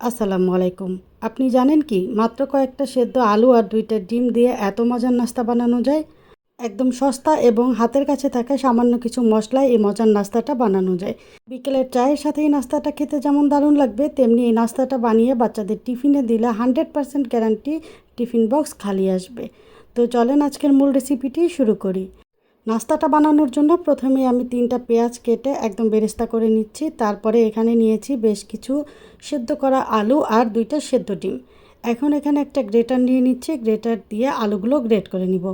আসসালামু আলাইকুম। আপনি জানেন কি মাত্র কয়েকটা সেদ্ধ আলু আর ২টা ডিম দিয়ে এত মজার নাস্তা বানানো যায়? একদম সস্তা এবং হাতের কাছে থাকা সামান্য কিছু মশলায় এই মজার নাস্তাটা বানানো যায়। বিকেলের চায়ের সাথে এই নাস্তাটা খেতে যেমন দারুণ লাগবে, তেমনি এই নাস্তাটা বানিয়ে বাচ্চাদের টিফিনে দিলে 100% গ্যারান্টি টিফিন বক্স খালি আসবে। তো চলেন আজকের মূল রেসিপিটি শুরু করি। নাস্তাটা বানানোর জন্য প্রথমে আমি 3টা পেঁয়াজ কেটে একদম বেরেস্তা করে নিচ্ছি। তারপরে এখানে নিয়েছি বেশ কিছু সেদ্ধ করা আলু আর 2টা সেদ্ধ ডিম। এখন এখানে একটা গ্রেটার নিয়ে নিচ্ছি, গ্রেটার দিয়ে আলুগুলো গ্রেট করে নিব।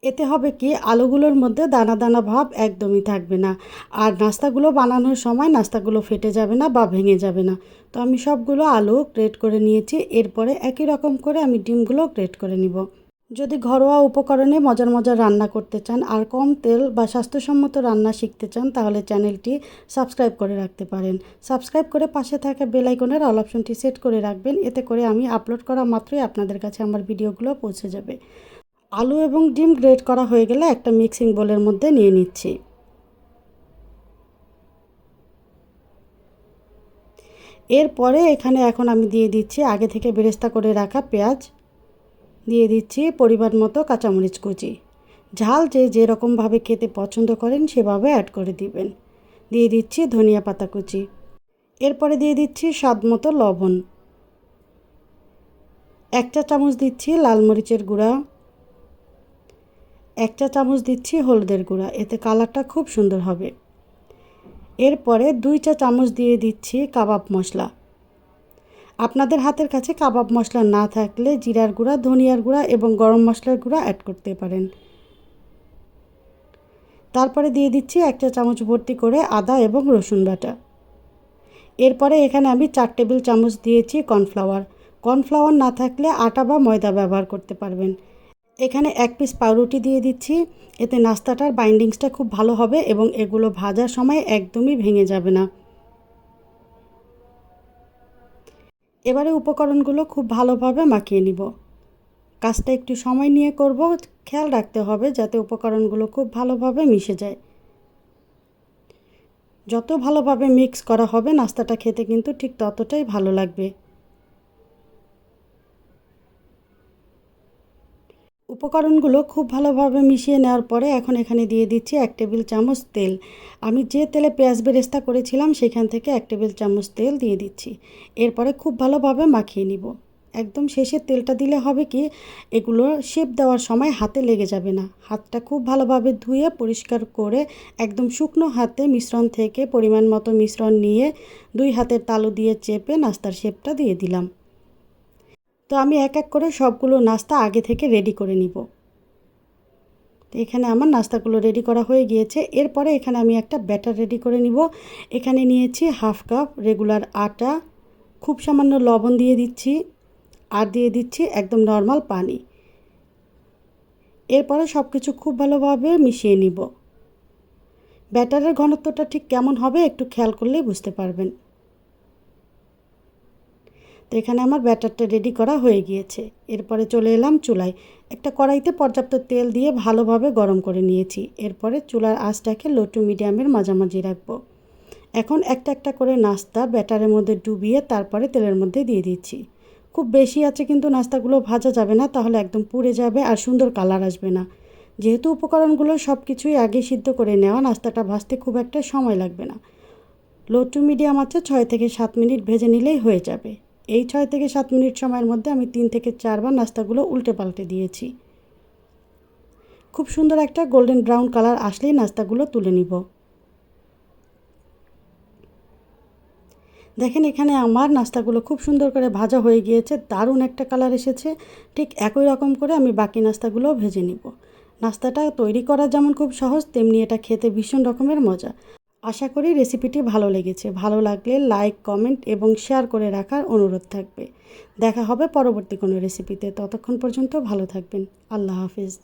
এতে হবে কি, আলুগুলোর মধ্যে দানা দানা ভাব একদমই থাকবে না, আর নাস্তাগুলো বানানোর সময় নাস্তাগুলো ফেটে যাবে না বা ভেঙে যাবে না। তো আমি সবগুলো আলু গ্রেট করে নিয়েছি। এরপরে একই রকম করে আমি ডিমগুলো গ্রেট করে নিব। যদি ঘরোয়া উপকরণে মজার মজার রান্না করতে চান আর কম তেল বা স্বাস্থ্যসম্মত রান্না শিখতে চান, তাহলে চ্যানেলটি সাবস্ক্রাইব করে রাখতে পারেন। সাবস্ক্রাইব করে পাশে থাকা বেল আইকনের অল অপশনটি সেট করে রাখবেন। এতে করে আমি আপলোড করা মাত্রই আপনাদের কাছে আমার ভিডিওগুলো পৌঁছে যাবে। আলু এবং ডিম গ্রেট করা হয়ে গেলে একটা মিক্সিং বোলের মধ্যে নিয়ে নিচ্ছি। এরপরে এখানে এখন আমি দিয়ে দিচ্ছি আগে থেকে বেরেস্তা করে রাখা পেঁয়াজ, দিয়ে দিচ্ছি পরিমাণ মতো কাঁচামরিচ কুচি। ঝাল যে যেরকমভাবে খেতে পছন্দ করেন সেভাবে অ্যাড করে দিবেন। দিয়ে দিচ্ছি ধনিয়া পাতা কুচি। এরপরে দিয়ে দিচ্ছি স্বাদ মতো লবণ। 1 চা চামচ দিচ্ছি লাল মরিচের গুঁড়া। 1 চা চামচ দিচ্ছি হলুদের গুঁড়া, এতে কালারটা খুব সুন্দর হবে। এরপরে 2 চা চামচ দিয়ে দিচ্ছি কাবাব মশলা। আপনাদের হাতের কাছে কাবাব মশলা না থাকলে জিরার গুঁড়া, ধনিয়ার গুঁড়া এবং গরম মশলার গুঁড়া অ্যাড করতে পারেন। তারপরে দিয়ে দিচ্ছি 1 চা চামচ ভর্তি করে আদা এবং রসুন বাটা। এরপরে এখানে আমি 4 টেবিল চামচ দিয়েছি কর্নফ্লাওয়ার। কর্নফ্লাওয়ার না থাকলে আটা বা ময়দা ব্যবহার করতে পারবেন। এখানে 1 পিস পাউরুটি দিয়ে দিচ্ছি। এতে নাস্তাটার বাইন্ডিংসটা খুব ভালো হবে এবং এগুলো ভাজার সময় একদমই ভেঙে যাবে না। এবারে উপকরণগুলো খুব ভালোভাবে মাখিয়ে নিব। কাজটা একটু সময় নিয়ে করব, খেয়াল রাখতে হবে যাতে উপকরণগুলো খুব ভালোভাবে মিশে যায়। যত ভালোভাবে মিক্স করা হবে নাস্তাটা খেতে কিন্তু ঠিক ততটাই ভালো লাগবে। উপকরণগুলো খুব ভালোভাবে মিশিয়ে নেওয়ার পরে এখন এখানে দিয়ে দিচ্ছি 1 টেবিল চামচ তেল। আমি যে তেলে পেঁয়াজ বেরেস্তা করেছিলাম সেখান থেকে 1 টেবিল চামচ তেল দিয়ে দিচ্ছি। এরপরে খুব ভালোভাবে মাখিয়ে নিব। একদম শেষে তেলটা দিলে হবে কি, এগুলো শেপ দেওয়ার সময় হাতে লেগে যাবে না। হাতটা খুব ভালোভাবে ধুয়ে পরিষ্কার করে একদম শুকনো হাতে মিশ্রণ থেকে পরিমাণ মতো মিশ্রণ নিয়ে 2 হাতের তালু দিয়ে চেপে নাস্তার শেপটা দিয়ে দিলাম। তো আমি এক এক করে সবগুলো নাস্তা আগে থেকে রেডি করে নিব। তো এখানে আমার নাস্তাগুলো রেডি করা হয়ে গিয়েছে। এরপরে এখানে আমি একটা ব্যাটার রেডি করে নিব। এখানে নিয়েছি হাফ কাপ রেগুলার আটা, খুব সামান্য লবণ দিয়ে দিচ্ছি আর দিয়ে দিচ্ছি একদম নর্মাল পানি। এরপরে সব কিছু খুব ভালোভাবে মিশিয়ে নিব। ব্যাটারের ঘনত্বটা ঠিক কেমন হবে একটু খেয়াল করলেই বুঝতে পারবেন। তো এখানে আমার ব্যাটারটা রেডি করা হয়ে গিয়েছে। এরপরে চলে এলাম চুলায়। একটা কড়াইতে পর্যাপ্ত তেল দিয়ে ভালোভাবে গরম করে নিয়েছি। এরপরে চুলার আঁচটাকে লো টু মিডিয়ামের মাঝামাঝি রাখবো। এখন একটা একটা করে নাস্তা ব্যাটারের মধ্যে ডুবিয়ে তারপরে তেলের মধ্যে দিয়ে দিচ্ছি। খুব বেশি আছে কিন্তু নাস্তাগুলো ভাজা যাবে না, তাহলে একদম পুড়ে যাবে আর সুন্দর কালার আসবে না। যেহেতু উপকরণগুলো সব কিছুই আগে সিদ্ধ করে নেওয়া, নাস্তাটা ভাজতে খুব একটা সময় লাগবে না। লো টু মিডিয়াম আছে 6 থেকে 7 মিনিট ভেজে নিলেই হয়ে যাবে। এই 6 থেকে 7 মিনিট সময়ের মধ্যে আমি 3 থেকে 4 বার নাস্তাগুলো উল্টে পাল্টে দিয়েছি। খুব সুন্দর একটা গোল্ডেন ব্রাউন কালার আসলেই নাস্তাগুলো তুলে নিব। দেখেন এখানে আমার নাস্তাগুলো খুব সুন্দর করে ভাজা হয়ে গিয়েছে, দারুণ একটা কালার এসেছে। ঠিক একই রকম করে আমি বাকি নাস্তাগুলোও ভেজে নিব। নাস্তাটা তৈরি করা যেমন খুব সহজ, তেমনি এটা খেতে ভীষণ রকমের মজা। আশা করি রেসিপিটি ভালো লেগেছে। ভালো লাগলে লাইক, কমেন্ট এবং শেয়ার করে রাখার অনুরোধ থাকবে। দেখা হবে পরবর্তী কোনো রেসিপিতে। ততক্ষণ পর্যন্ত ভালো থাকবেন। আল্লাহ হাফেজ।